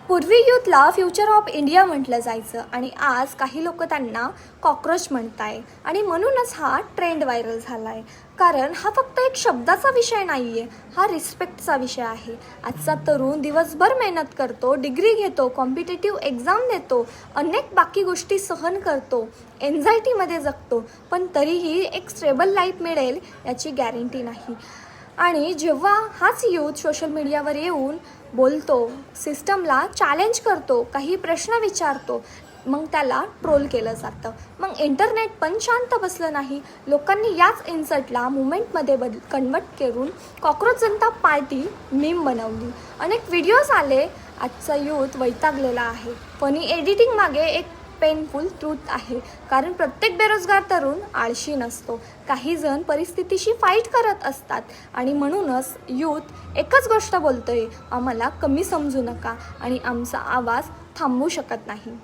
पूर्वी यूथला future of India म्हटलं जायचं आणि आज काही लोक त्यांना कॉक्रोच म्हणताय आणि म्हणूनच हा ट्रेंड व्हायरल झाला आहे. कारण हा फक्त एक शब्दाचा विषय नाही आहे, हा रिस्पेक्टचा विषय आहे. आजचा तरुण दिवसभर मेहनत करतो, डिग्री घेतो, कॉम्पिटेटिव्ह एक्झाम देतो, अनेक बाकी गोष्टी सहन करतो, एन्झायटीमध्ये जगतो, पण तरीही एक स्टेबल लाईफ मिळेल याची गॅरंटी नाही. आणि जेव्हा हाच यूथ सोशल मीडियावर येऊन बोलतो, सिस्टमला चॅलेंज करतो, काही प्रश्न विचारतो, मग त्याला ट्रोल केलं जातं. मग इंटरनेट पण शांत बसलं नाही. लोकांनी याच इन्सर्टला मुवमेंटमध्ये कन्वर्ट करून कॉक्रोच जनता पार्टी मीम बनवली. अनेक व्हिडिओज आले. आजचा यूथ वैतागलेला आहे. फनी एडिटिंग मागे एक पेनफुल ट्रूथ आहे. कारण प्रत्येक बेरोजगार तरुण आळशी नसतो. काही जण परिस्थितीशी फाईट करत असतात आणि म्हणूनच यूथ एकच गोष्ट बोलतोय, आम्हाला कमी समजू नका आणि आमचा आवाज थांबवू शकत नाही.